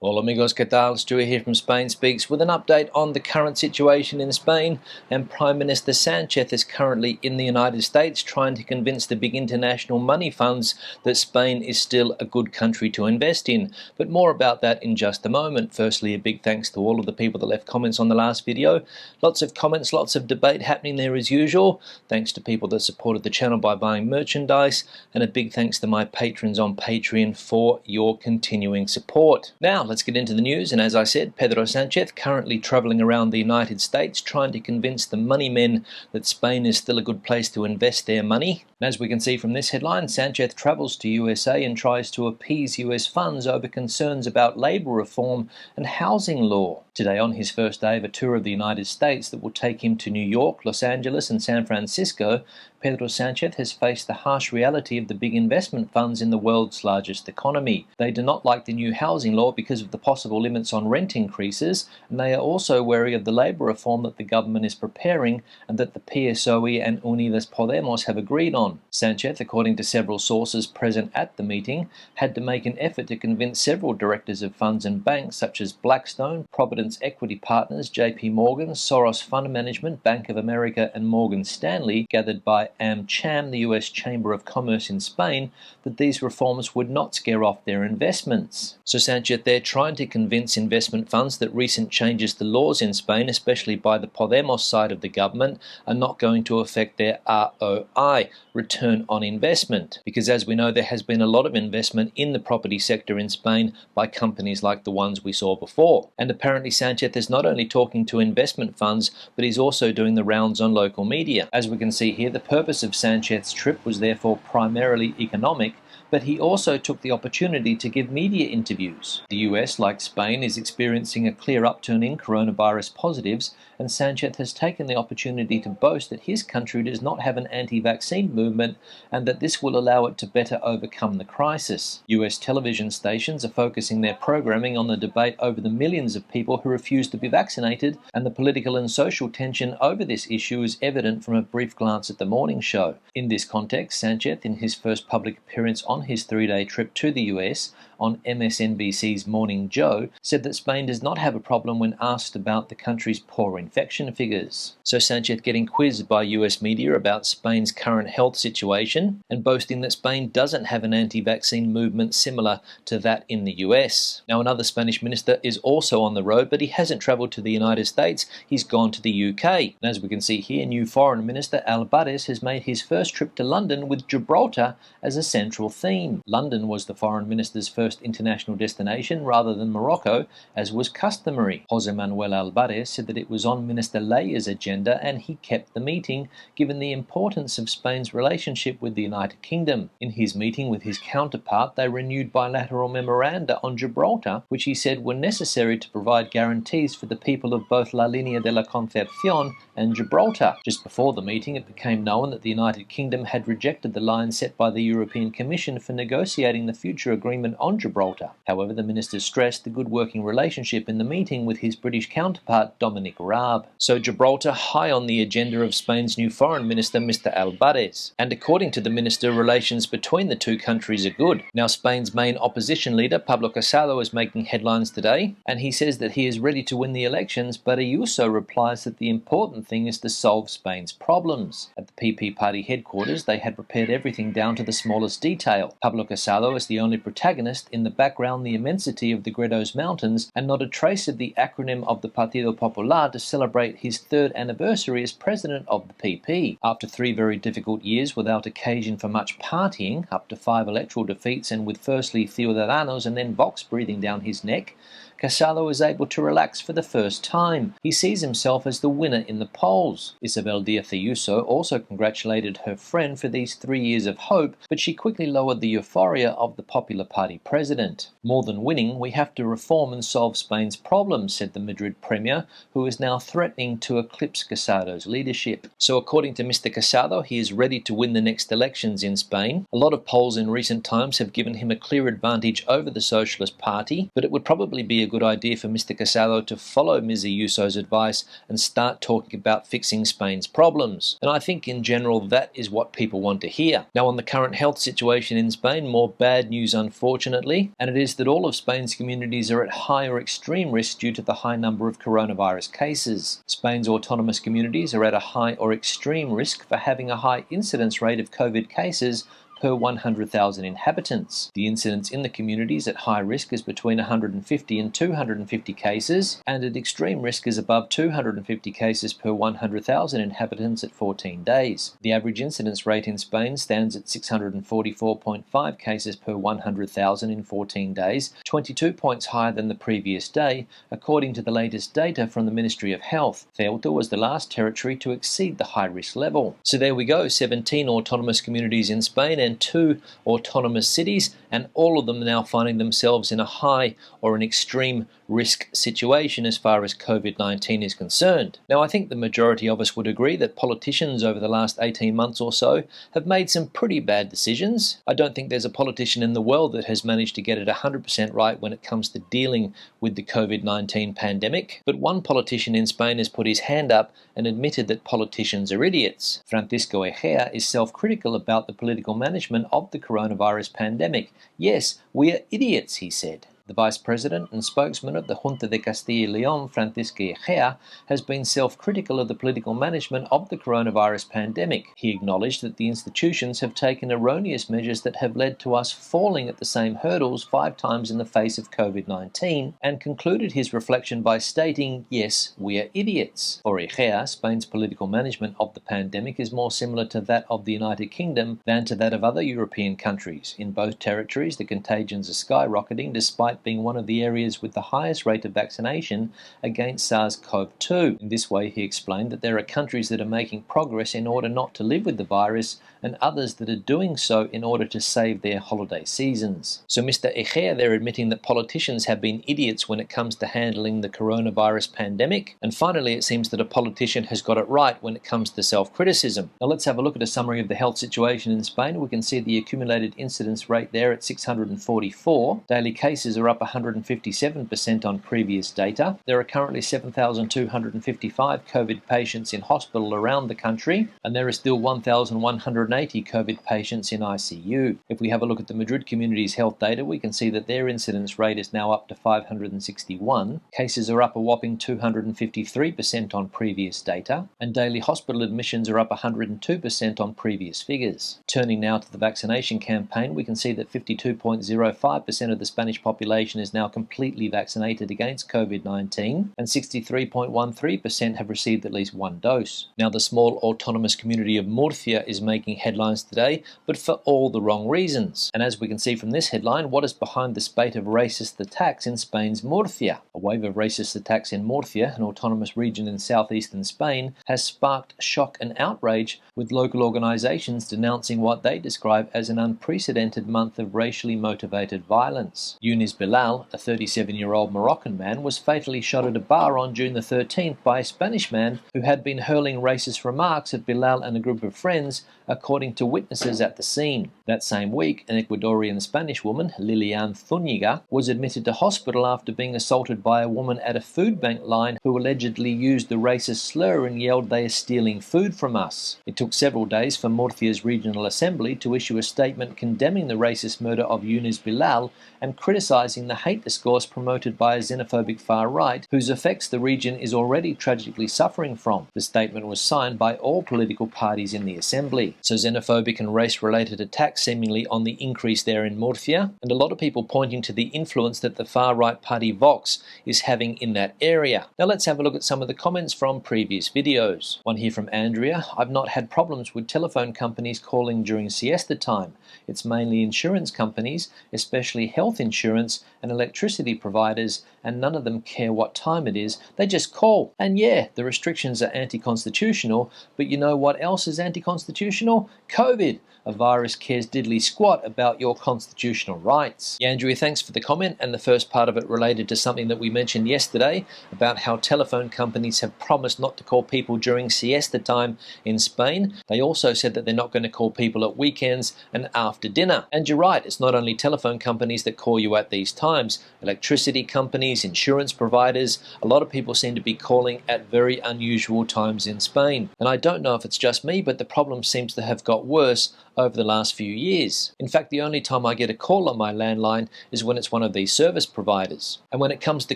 Hola amigos, ¿qué tal? Stuart here from Spain Speaks with an update on the current situation in Spain. And Prime Minister Sanchez is currently in the United States trying to convince the big international money funds that Spain is still a good country to invest in. But more about that in just a moment. Firstly, a big thanks to all of the people that left comments on the last video. Lots of comments, lots of debate happening there as usual. Thanks to people that supported the channel by buying merchandise. And a big thanks to my patrons on Patreon for your continuing support. Now, let's get into the news, and as I said, Pedro Sanchez currently travelling around the United States trying to convince the money men that Spain is still a good place to invest their money. And as we can see from this headline, Sanchez travels to USA and tries to appease US funds over concerns about labour reform and housing law. Today, on his first day of a tour of the United States that will take him to New York, Los Angeles and San Francisco, Pedro Sanchez has faced the harsh reality of the big investment funds in the world's largest economy. They do not like the new housing law because of the possible limits on rent increases, and they are also wary of the labour reform that the government is preparing and that the PSOE and Unidas Podemos have agreed on. Sanchez, according to several sources present at the meeting, had to make an effort to convince several directors of funds and banks such as Blackstone, Providence Equity Partners, JP Morgan, Soros Fund Management, Bank of America and Morgan Stanley, gathered by AmCham, the US Chamber of Commerce in Spain, that these reforms would not scare off their investments. So Sanchez there trying to convince investment funds that recent changes to laws in Spain, especially by the Podemos side of the government, are not going to affect their ROI, return on investment, because as we know there has been a lot of investment in the property sector in Spain by companies like the ones we saw before. And apparently Sanchez is not only talking to investment funds, but he's also doing the rounds on local media. As we can see here, the purpose of Sanchez's trip was therefore primarily economic, but he also took the opportunity to give media interviews. The US, like Spain, is experiencing a clear upturn in coronavirus positives, and Sanchez has taken the opportunity to boast that his country does not have an anti-vaccine movement and that this will allow it to better overcome the crisis. US television stations are focusing their programming on the debate over the millions of people who refuse to be vaccinated, and the political and social tension over this issue is evident from a brief glance at the morning show. In this context, Sanchez, in his first public appearance on his 3-day trip to the US on MSNBC's Morning Joe, said that Spain does not have a problem when asked about the country's poor infection figures. So Sanchez getting quizzed by US media about Spain's current health situation and boasting that Spain doesn't have an anti-vaccine movement similar to that in the US. Now, another Spanish minister is also on the road, but he hasn't travelled to the United States, he's gone to the UK. And as we can see here, new Foreign Minister Alvarez has made his first trip to London with Gibraltar as a central theme. London was the Foreign Minister's first international destination rather than Morocco, as was customary. Jose Manuel Alvarez said that it was on Minister Leia's agenda and he kept the meeting, given the importance of Spain's relationship with the United Kingdom. In his meeting with his counterpart, they renewed bilateral memoranda on Gibraltar, which he said were necessary to provide guarantees for the people of both La Línea de la Concepción and Gibraltar. Just before the meeting, it became known that the United Kingdom had rejected the line set by the European Commission for negotiating the future agreement on Gibraltar. However, the minister stressed the good working relationship in the meeting with his British counterpart, Dominic Raab. So Gibraltar high on the agenda of Spain's new foreign minister, Mr. Alvarez. And according to the minister, relations between the two countries are good. Now, Spain's main opposition leader, Pablo Casado, is making headlines today, and he says that he is ready to win the elections, but Ayuso replies that the important thing is to solve Spain's problems. At the PP party headquarters, they had prepared everything down to the smallest detail. Pablo Casado is the only protagonist, in the background the immensity of the Gredos Mountains, and not a trace of the acronym of the Partido Popular to celebrate his 3rd anniversary as president of the PP. After 3 very difficult years without occasion for much partying, up to 5 electoral defeats and with firstly Ciudadanos and then Vox breathing down his neck, Casado is able to relax for the first time. He sees himself as the winner in the polls. Isabel Díaz Ayuso also congratulated her friend for these 3 years of hope, but she quickly lowered the euphoria of the Popular Party president. More than winning, we have to reform and solve Spain's problems, said the Madrid premier, who is now threatening to eclipse Casado's leadership. So according to Mr. Casado, he is ready to win the next elections in Spain. A lot of polls in recent times have given him a clear advantage over the Socialist Party, but it would probably be a good idea for Mr. Casado to follow Ms. Ayuso's advice and start talking about fixing Spain's problems. And I think in general that is what people want to hear. Now, on the current health situation in Spain, more bad news unfortunately, and it is that all of Spain's communities are at high or extreme risk due to the high number of coronavirus cases. Spain's autonomous communities are at a high or extreme risk for having a high incidence rate of COVID cases per 100,000 inhabitants. The incidence in the communities at high risk is between 150 and 250 cases, and at extreme risk is above 250 cases per 100,000 inhabitants at 14 days. The average incidence rate in Spain stands at 644.5 cases per 100,000 in 14 days, 22 points higher than the previous day, according to the latest data from the Ministry of Health. Ceuta was the last territory to exceed the high-risk level. So there we go, 17 autonomous communities in Spain and 2 autonomous cities, and all of them now finding themselves in a high or an extreme risk situation as far as COVID-19 is concerned. Now, I think the majority of us would agree that politicians over the last 18 months or so have made some pretty bad decisions. I don't think there's a politician in the world that has managed to get it 100% right when it comes to dealing with the COVID-19 pandemic, but one politician in Spain has put his hand up and admitted that politicians are idiots. Francisco Egea is self-critical about the political management of the coronavirus pandemic. Yes, we are idiots, he said. The Vice President and spokesman of the Junta de Castilla y León, Francisco Egea, has been self-critical of the political management of the coronavirus pandemic. He acknowledged that the institutions have taken erroneous measures that have led to us falling at the same hurdles 5 times in the face of COVID-19, and concluded his reflection by stating, yes, we are idiots. For Egea, Spain's political management of the pandemic is more similar to that of the United Kingdom than to that of other European countries. In both territories, the contagions are skyrocketing despite being one of the areas with the highest rate of vaccination against SARS-CoV-2. In this way, he explained that there are countries that are making progress in order not to live with the virus, and others that are doing so in order to save their holiday seasons. So Mr. Egea, they're admitting that politicians have been idiots when it comes to handling the coronavirus pandemic. And finally, it seems that a politician has got it right when it comes to self-criticism. Now let's have a look at a summary of the health situation in Spain. We can see the accumulated incidence rate there at 644. Daily cases are up 157% on previous data. There are currently 7,255 COVID patients in hospital around the country, and there are still 1,180 COVID patients in ICU. If we have a look at the Madrid community's health data, we can see that their incidence rate is now up to 561. Cases are up a whopping 253% on previous data, and daily hospital admissions are up 102% on previous figures. Turning now to the vaccination campaign, we can see that 52.05% of the Spanish population is now completely vaccinated against COVID-19, and 63.13% have received at least 1 dose. Now, the small autonomous community of Murcia is making headlines today, but for all the wrong reasons. And as we can see from this headline, what is behind the spate of racist attacks in Spain's Murcia? A wave of racist attacks in Murcia, an autonomous region in southeastern Spain, has sparked shock and outrage, with local organisations denouncing what they describe as an unprecedented month of racially motivated violence. Younes Bilal, a 37-year-old Moroccan man, was fatally shot at a bar on June the 13th by a Spanish man who had been hurling racist remarks at Bilal and a group of friends, according to witnesses at the scene. That same week, an Ecuadorian Spanish woman, Lilian Zúñiga, was admitted to hospital after being assaulted by a woman at a food bank line who allegedly used the racist slur and yelled, "They are stealing food from us." It took several days for Murcia's Regional Assembly to issue a statement condemning the racist murder of Younes Bilal and criticising the hate discourse promoted by a xenophobic far right, whose effects the region is already tragically suffering from. The statement was signed by all political parties in the Assembly. So xenophobic and race-related attacks seemingly on the increase there in Murcia, and a lot of people pointing to the influence that the far-right party Vox is having in that area. Now let's have a look at some of the comments from previous videos. One here from Andrea: "I've not had problems with telephone companies calling during siesta time. It's mainly insurance companies, especially health insurance and electricity providers, and none of them care what time it is. They just call. And yeah, the restrictions are anti-constitutional, but you know what else is anti-constitutional? COVID. A virus cares cares diddly squat about your constitutional rights. Yeah, Andrea, thanks for the comment, and the first part of it related to something that we mentioned yesterday about how telephone companies have promised not to call people during siesta time in Spain. They also said that they're not going to call people at weekends and after dinner. And you're right, it's not only telephone companies that call you at these times. Electricity companies, insurance providers, a lot of people seem to be calling at very unusual times in Spain. And I don't know if it's just me, but the problem seems to have got worse over the last few years. In fact, the only time I get a call on my landline is when it's one of these service providers. And when it comes to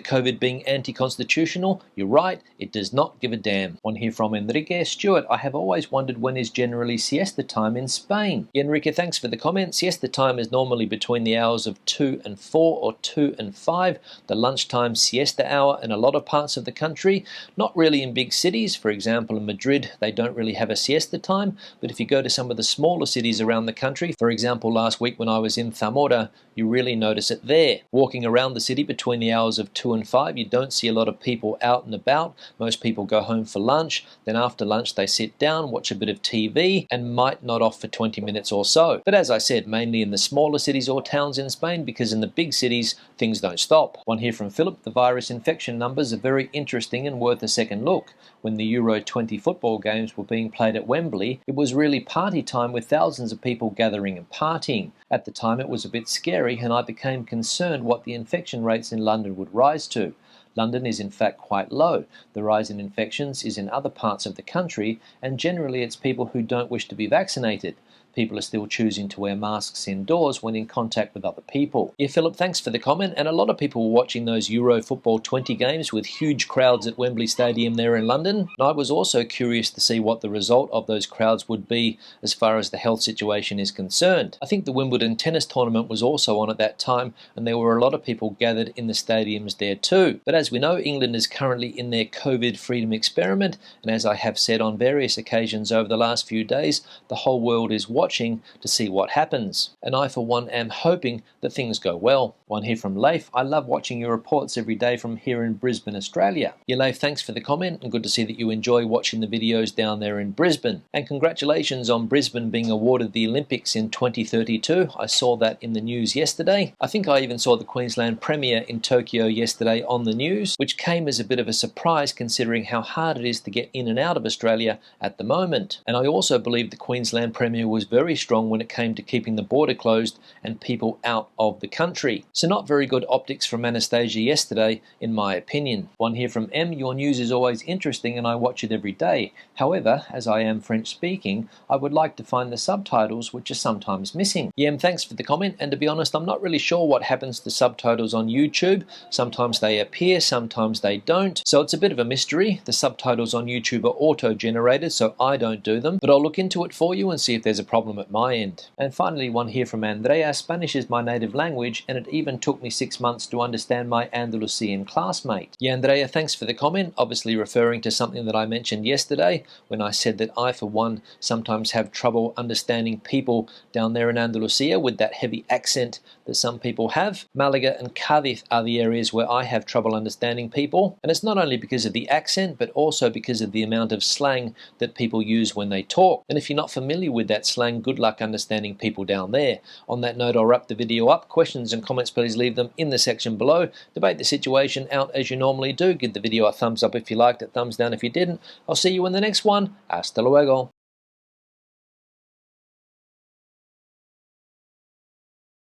COVID being anti-constitutional, you're right, it does not give a damn. One here from Enrique. Stuart, I have always wondered when is generally siesta time in Spain. Yeah, Enrique, thanks for the comment. Siesta time is normally between the hours of 2 and 4 or 2 and 5, the lunchtime siesta hour in a lot of parts of the country. Not really in big cities. For example, in Madrid, they don't really have a siesta time, but if you go to some of the smaller cities around the country, for example, last week when I was in Zamora, you really notice it there. Walking around the city between the hours of 2 and 5, you don't see a lot of people out and about. Most people go home for lunch, then after lunch they sit down, watch a bit of TV, and might nod off for 20 minutes or so. But as I said, mainly in the smaller cities or towns in Spain, because in the big cities, things don't stop. One here from Philip, the virus infection numbers are very interesting and worth a second look. When the Euro 20 football games were being played at Wembley, it was really party time with thousands of people gathering and partying. At the time it was a bit scary and I became concerned what the infection rates in London would rise to. London is in fact quite low. The rise in infections is in other parts of the country, and generally it's people who don't wish to be vaccinated. People are still choosing to wear masks indoors when in contact with other people. Yeah, Philip, thanks for the comment. And a lot of people were watching those Euro Football 20 games with huge crowds at Wembley Stadium there in London. And I was also curious to see what the result of those crowds would be as far as the health situation is concerned. I think the Wimbledon tennis tournament was also on at that time, and there were a lot of people gathered in the stadiums there too. But as we know, England is currently in their COVID freedom experiment, and as I have said on various occasions over the last few days, the whole world is watching to see what happens. And I for one am hoping that things go well. One here from Leif. I love watching your reports every day from here in Brisbane, Australia. Yeah, Leif, thanks for the comment, and good to see that you enjoy watching the videos down there in Brisbane. And congratulations on Brisbane being awarded the Olympics in 2032. I saw that in the news yesterday. I think I even saw the Queensland Premier in Tokyo yesterday on the news, which came as a bit of a surprise considering how hard it is to get in and out of Australia at the moment. And I also believe the Queensland Premier was very strong when it came to keeping the border closed and people out of the country. So not very good optics from Anastasia yesterday, in my opinion. One here from M. Your news is always interesting and I watch it every day. However, as I am French speaking, I would like to find the subtitles, which are sometimes missing. Yeah, thanks for the comment, and to be honest, I'm not really sure what happens to subtitles on YouTube. Sometimes they appear, sometimes they don't. So it's a bit of a mystery. The subtitles on YouTube are auto-generated, so I don't do them. But I'll look into it for you and see if there's a problem at my end. And finally, one here from Andrea. Spanish is my native language, and it even took me 6 months to understand my Andalusian classmate. Yeah, Andrea, thanks for the comment, obviously referring to something that I mentioned yesterday when I said that I, for one, sometimes have trouble understanding people down there in Andalusia with that heavy accent that some people have. Malaga and Cadiz are the areas where I have trouble understanding people, and it's not only because of the accent, but also because of the amount of slang that people use when they talk. And if you're not familiar with that slang, good luck understanding people down there. On that note, I'll wrap the video up. Questions and comments, please leave them in the section below. Debate the situation out as you normally do. Give the video a thumbs up if you liked it, thumbs down if you didn't. I'll see you in the next one. Hasta luego.